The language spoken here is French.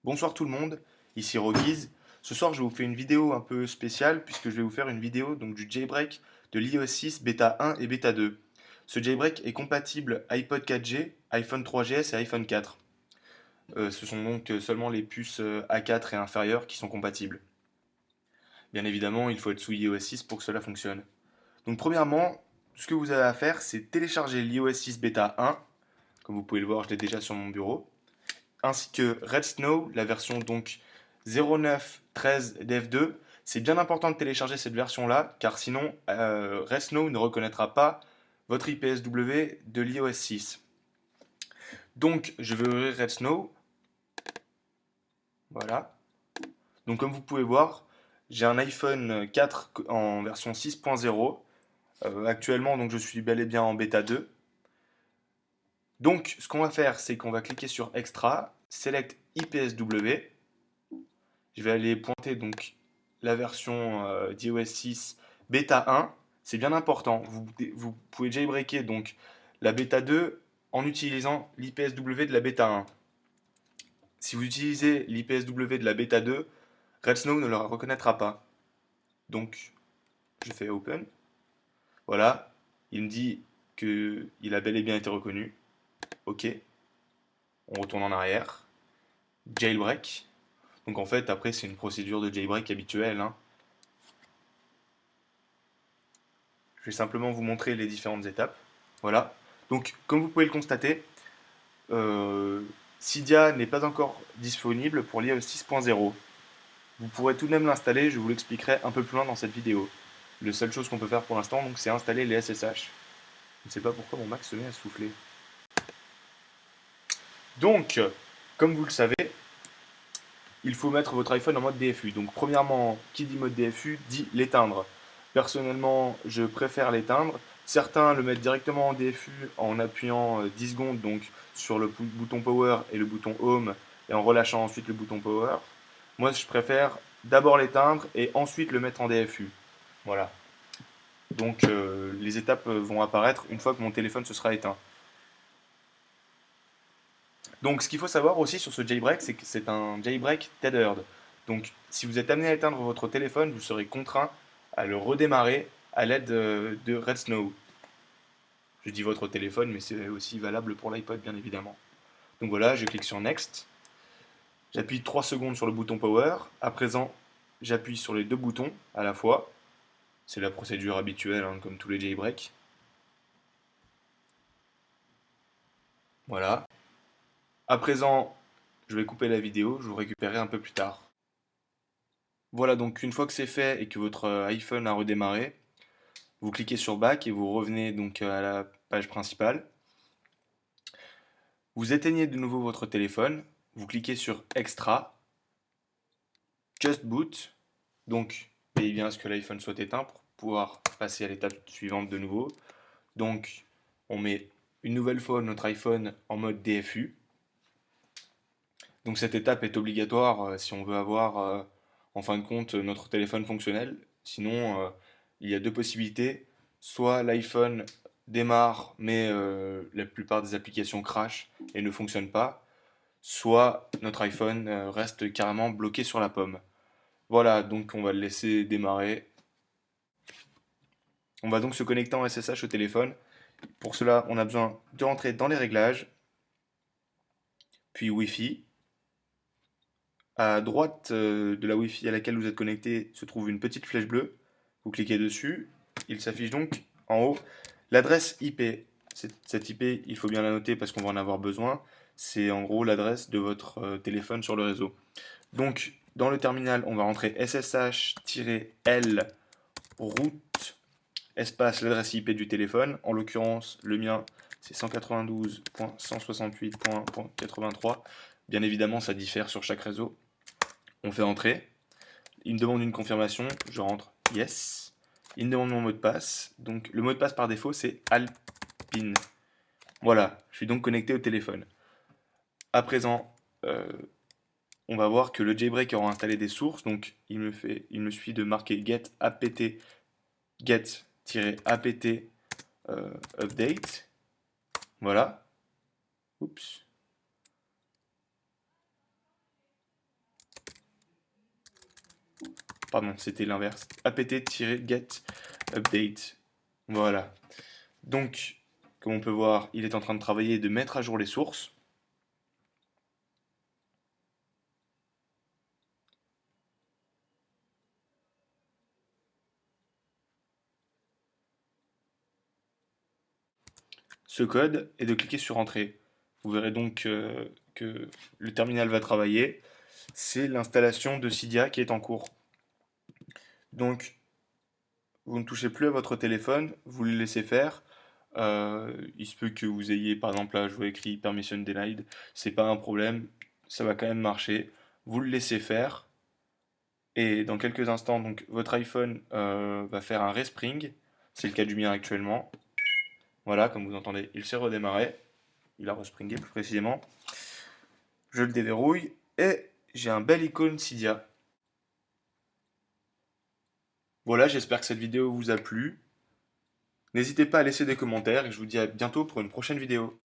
Bonsoir tout le monde, ici Roguise. Ce soir, je vous fais une vidéo un peu spéciale puisque je vais vous faire une vidéo donc, du jailbreak de l'iOS 6 bêta 1 et bêta 2. Ce jailbreak est compatible iPod 4G, iPhone 3GS et iPhone 4. Ce sont donc seulement les puces A4 et inférieures qui sont compatibles. Bien évidemment, il faut être sous iOS 6 pour que cela fonctionne. Donc premièrement, ce que vous avez à faire, c'est télécharger l'iOS 6 bêta 1. Comme vous pouvez le voir, je l'ai déjà sur mon bureau, ainsi que Red Snow, la version donc 09.13 Dev 2. C'est bien important de télécharger cette version-là, car sinon Red Snow ne reconnaîtra pas votre IPSW de l'iOS 6. Donc je vais ouvrir Red Snow. Voilà. Donc comme vous pouvez voir, j'ai un iPhone 4 en version 6.0. Actuellement, donc je suis bel et bien en bêta 2. Donc ce qu'on va faire, c'est qu'on va cliquer sur Extra, Select IPSW. Je vais aller pointer donc la version d'iOS 6 bêta 1. C'est bien important. Vous pouvez jailbreaker donc la bêta 2 en utilisant l'IPSW de la bêta 1. Si vous utilisez l'IPSW de la bêta 2, Red Snow ne le reconnaîtra pas. Donc, je fais Open. Voilà. Il me dit qu'il a bel et bien été reconnu. OK. On retourne en arrière. Jailbreak. Donc en fait, après, c'est une procédure de jailbreak habituelle, hein. Je vais simplement vous montrer les différentes étapes. Voilà. Donc, comme vous pouvez le constater, euh, Cydia n'est pas encore disponible pour l'iOS 6.0. Vous pourrez tout de même l'installer, je vous l'expliquerai un peu plus loin dans cette vidéo. La seule chose qu'on peut faire pour l'instant, donc, c'est installer les SSH. Je ne sais pas pourquoi mon Mac se met à souffler. Donc, comme vous le savez, il faut mettre votre iPhone en mode DFU. Donc, premièrement, qui dit mode DFU dit l'éteindre. Personnellement, je préfère l'éteindre. Certains le mettent directement en DFU en appuyant 10 secondes donc sur le bouton Power et le bouton Home et en relâchant ensuite le bouton Power. Moi, je préfère d'abord l'éteindre et ensuite le mettre en DFU. Voilà. Donc, les étapes vont apparaître une fois que mon téléphone se sera éteint. Donc, ce qu'il faut savoir aussi sur ce jailbreak, c'est que c'est un jailbreak tethered. Donc, si vous êtes amené à éteindre votre téléphone, vous serez contraint à le redémarrer à l'aide de Red Snow. Je dis votre téléphone, mais c'est aussi valable pour l'iPod, bien évidemment. Donc voilà, je clique sur Next. J'appuie 3 secondes sur le bouton Power. À présent, j'appuie sur les deux boutons à la fois. C'est la procédure habituelle, hein, comme tous les jailbreaks. Voilà. À présent, je vais couper la vidéo, je vous récupérerai un peu plus tard. Voilà, donc une fois que c'est fait et que votre iPhone a redémarré, vous cliquez sur Back et vous revenez donc à la page principale. Vous éteignez de nouveau votre téléphone, vous cliquez sur Extra, Just Boot, donc veillez bien à ce que l'iPhone soit éteint pour pouvoir passer à l'étape suivante de nouveau. Donc on met une nouvelle fois notre iPhone en mode DFU. Donc cette étape est obligatoire si on veut avoir en fin de compte notre téléphone fonctionnel. Sinon, il y a deux possibilités. Soit l'iPhone démarre mais la plupart des applications crashent et ne fonctionnent pas. Soit notre iPhone reste carrément bloqué sur la pomme. Voilà, donc on va le laisser démarrer. On va donc se connecter en SSH au téléphone. Pour cela, on a besoin de rentrer dans les réglages, puis Wi-Fi. À droite de la Wi-Fi à laquelle vous êtes connecté se trouve une petite flèche bleue. Vous cliquez dessus. Il s'affiche donc en haut l'adresse IP. Cette IP, il faut bien la noter parce qu'on va en avoir besoin. C'est en gros l'adresse de votre téléphone sur le réseau. Donc, dans le terminal, on va rentrer SSH-L route espace l'adresse IP du téléphone. En l'occurrence, le mien, c'est 192.168.83. Bien évidemment, ça diffère sur chaque réseau. On fait entrer. Il me demande une confirmation. Je rentre yes. Il me demande mon mot de passe. Donc, le mot de passe par défaut, c'est Alpine. Voilà, je suis donc connecté au téléphone. À présent, on va voir que le jailbreak aura installé des sources. Donc, il me suffit de marquer get apt get-apt update. Voilà. Oups. Pardon, c'était l'inverse. apt-get update. Voilà. Donc, comme on peut voir, il est en train de travailler et de mettre à jour les sources. Ce code et de cliquer sur Entrée. Vous verrez donc que le terminal va travailler. C'est l'installation de Cydia qui est en cours. Donc, vous ne touchez plus à votre téléphone, vous le laissez faire. Il se peut que vous ayez, par exemple, là, je vois écrit Permission Denied. C'est pas un problème, ça va quand même marcher. Vous le laissez faire. Et dans quelques instants, donc, votre iPhone va faire un respring. C'est le cas du mien actuellement. Voilà, comme vous entendez, il s'est redémarré. Il a respringé plus précisément. Je le déverrouille et j'ai un bel icône Cydia. Voilà, j'espère que cette vidéo vous a plu. N'hésitez pas à laisser des commentaires et je vous dis à bientôt pour une prochaine vidéo.